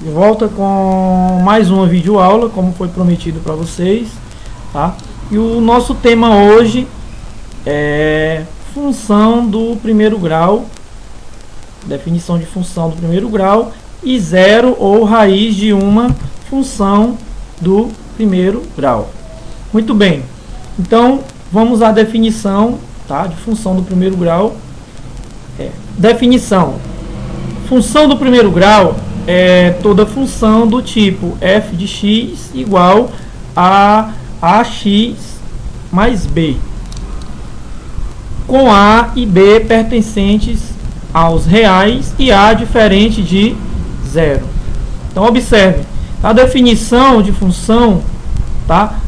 De volta com mais uma videoaula, como foi prometido para vocês, tá? E o nosso tema hoje é função do primeiro grau, definição de função do primeiro grau e zero ou raiz de uma função do primeiro grau. Muito bem, então vamos à definição, tá, de função do primeiro grau. Definição: função do primeiro grau é toda função do tipo f de x igual a ax mais b, com a e b pertencentes aos reais e a diferente de zero. Então observe, a definição de função, tá,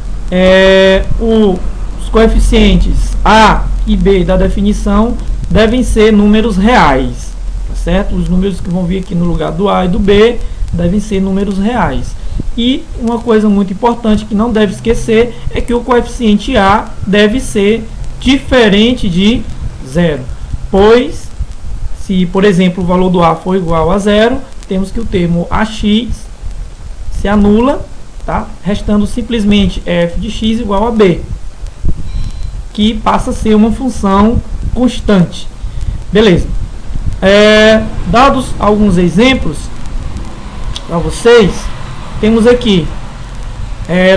os coeficientes a e b da definição devem ser números reais, tá certo? Os números que vão vir aqui no lugar do a e do b devem ser números reais. E uma coisa muito importante que não deve esquecer é que o coeficiente a deve ser diferente de zero, pois se, por exemplo, o valor do a for igual a zero, temos que o termo ax se anula, tá? Restando simplesmente f de x igual a b, que passa a ser uma função constante. Beleza. Dados alguns exemplos para vocês, temos aqui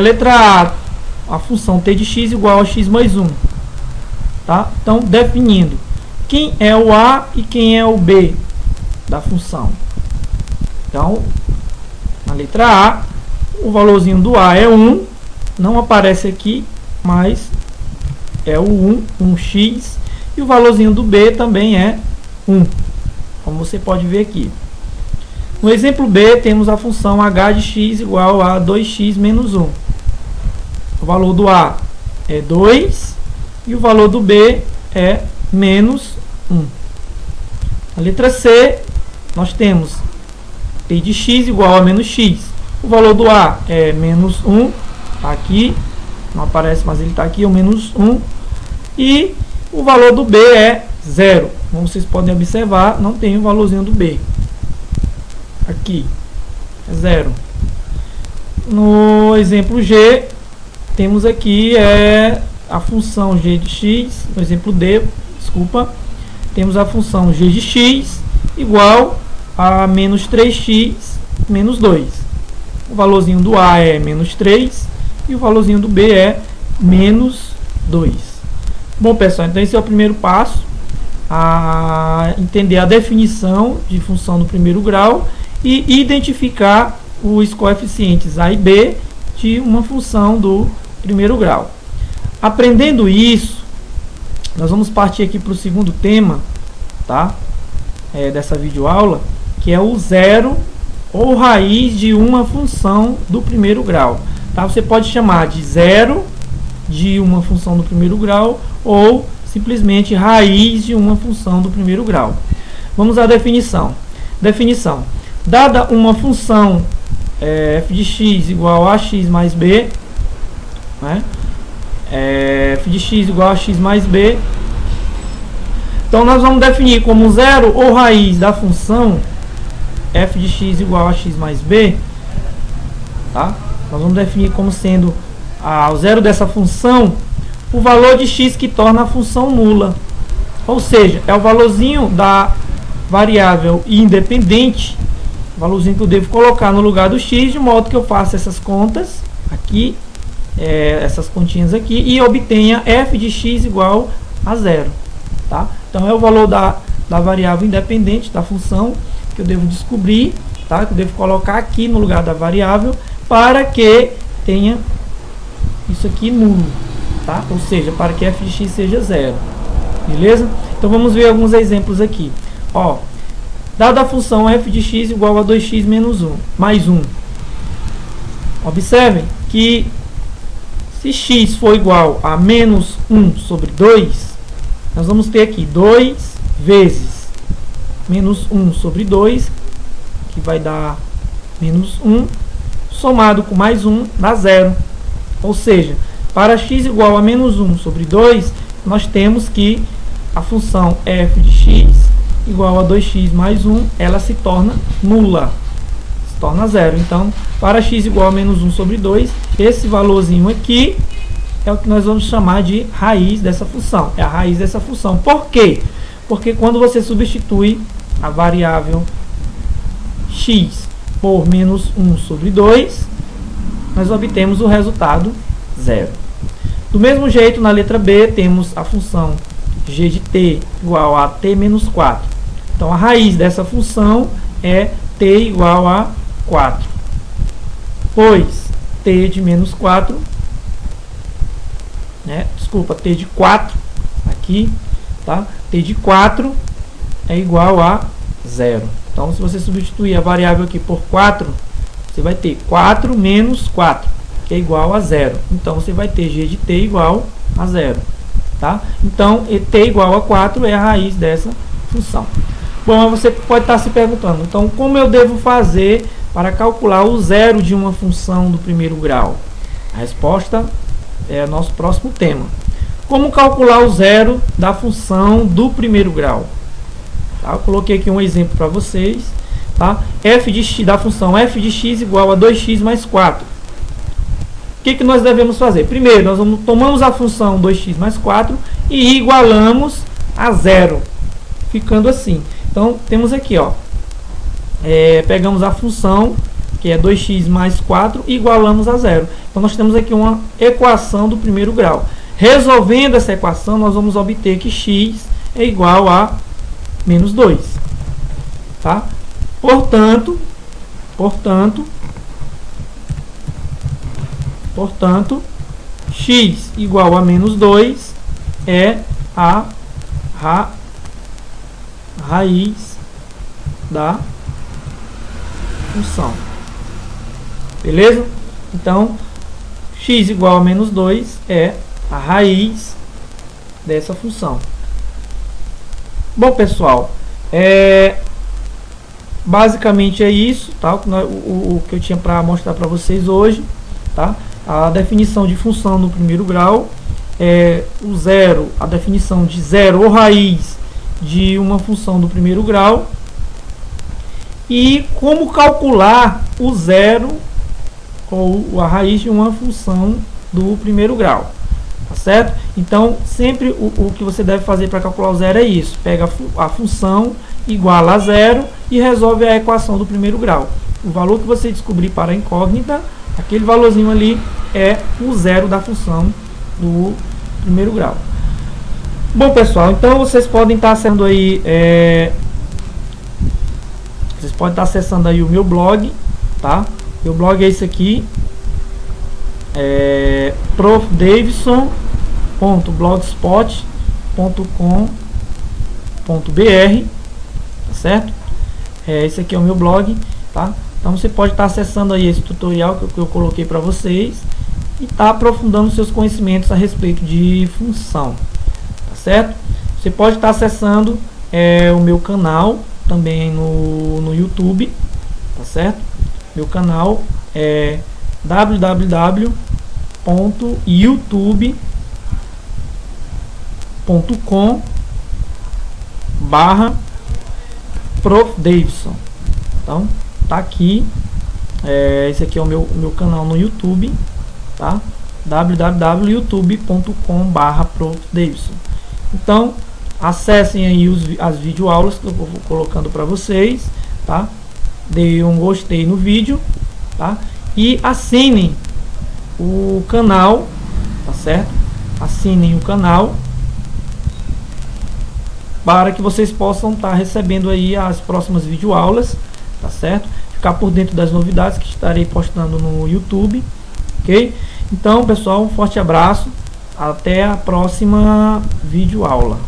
letra A função t de x igual a x mais 1, tá? Então, definindo quem é o a e quem é o b da função. Então, na letra A, o valorzinho do a é 1, não aparece aqui, mas é o 1x, e o valorzinho do b também é 1, como você pode ver aqui. No exemplo B, temos a função h de x igual a 2x menos 1. O valor do a é 2 e o valor do b é menos 1. Na letra C, nós temos t de x igual a menos x. O valor do a é menos 1, está aqui, não aparece, mas ele está aqui, o menos 1. E o valor do b é 0. Como vocês podem observar, não tem o valorzinho do b. Aqui, é 0. No exemplo G, temos aqui a função g de x. No exemplo D, desculpa, temos a função g de x igual a menos 3x menos 2. O valorzinho do a é menos 3 e o valorzinho do b é menos 2. Bom, pessoal, então esse é o primeiro passo, a entender a definição de função do primeiro grau e identificar os coeficientes a e b de uma função do primeiro grau. Aprendendo isso, nós vamos partir aqui para o segundo tema, tá? Dessa videoaula, que é o zero ou raiz de uma função do primeiro grau. Tá? Você pode chamar de zero de uma função do primeiro grau ou simplesmente raiz de uma função do primeiro grau. Vamos à definição. Definição: dada uma função f de x igual a x mais b, né? F de x igual a x mais b. Então nós vamos definir como zero ou raiz da função f de x igual a x mais b, tá? Nós vamos definir como sendo o zero dessa função o valor de x que torna a função nula. Ou seja, é o valorzinho da variável independente, o valorzinho que eu devo colocar no lugar do x, de modo que eu faça essas contas aqui, essas continhas aqui, e obtenha f de x igual a 0. Tá? Então é o valor da variável independente da função que eu devo descobrir, tá? Que eu devo colocar aqui no lugar da variável para que tenha isso aqui nulo, tá? Ou seja, para que f de x seja 0. Beleza? Então vamos ver alguns exemplos aqui. Ó, dada a função f de x igual a 2x menos 1, mais 1. Observem que se x for igual a menos 1 sobre 2, nós vamos ter aqui 2 vezes menos 1 sobre 2, que vai dar menos 1, somado com mais 1, dá 0. Ou seja, para x igual a menos 1 sobre 2, nós temos que a função f de x igual a 2x mais 1, ela se torna nula. se torna zero. Então, para x igual a menos 1 sobre 2, esse valorzinho aqui é o que nós vamos chamar de raiz dessa função. É a raiz dessa função. Por quê? Porque quando você substitui a variável x por menos 1 sobre 2, nós obtemos o resultado zero. Do mesmo jeito, na letra B, temos a função g de t igual a t menos 4. Então, a raiz dessa função é t igual a 4. Pois t de menos 4, t de 4, aqui, tá? T de 4 é igual a 0. Então, se você substituir a variável aqui por 4, você vai ter 4 menos 4, que é igual a 0. Então, você vai ter g de t igual a 0. Tá? Então, t igual a 4 é a raiz dessa função. Bom, você pode estar se perguntando, então, como eu devo fazer para calcular o zero de uma função do primeiro grau? A resposta é nosso próximo tema. Como calcular o zero da função do primeiro grau? Tá? Eu coloquei aqui um exemplo para vocês. Tá? F de x, da função f de x igual a 2x mais 4. O que nós devemos fazer? Primeiro, nós tomamos a função 2x mais 4 e igualamos a zero, ficando assim. Então, temos aqui, ó, pegamos a função, que é 2x mais 4, e igualamos a zero. Então, nós temos aqui uma equação do primeiro grau. Resolvendo essa equação, nós vamos obter que x é igual a menos 2. Tá? Portanto, x igual a menos 2 é a raiz da função. Beleza? Então, x igual a menos 2 é a raiz dessa função. Bom, pessoal, basicamente é isso, tá? O que eu tinha para mostrar para vocês hoje, tá? A definição de função no primeiro grau é o zero, a definição de zero ou raiz de uma função do primeiro grau, e como calcular o zero ou a raiz de uma função do primeiro grau, tá certo? Então, sempre o que você deve fazer para calcular o zero é isso: pega a função, iguala a zero e resolve a equação do primeiro grau. O valor que você descobrir para a incógnita, aquele valorzinho ali é o zero da função do primeiro grau. Bom, pessoal, então vocês podem estar acessando aí, o meu blog, tá? Meu blog é esse aqui, profdavidson.blogspot.com.br, tá certo? Esse aqui é o meu blog, tá? Então você pode estar acessando aí esse tutorial que eu coloquei para vocês e estar aprofundando seus conhecimentos a respeito de função, tá certo? Você pode estar acessando o meu canal também no YouTube, tá certo? Meu canal é www.youtube.com/profdavidson. Então, tá aqui, esse aqui é o meu canal no YouTube, tá? www.youtube.com/profdavidson. Então, acessem aí as videoaulas que eu vou colocando para vocês, tá? Dê um gostei no vídeo, tá? E assinem o canal, tá certo? Assinem o canal para que vocês possam estar recebendo aí as próximas videoaulas, tá certo? Ficar por dentro das novidades que estarei postando no YouTube, ok? Então, pessoal, um forte abraço, até a próxima videoaula.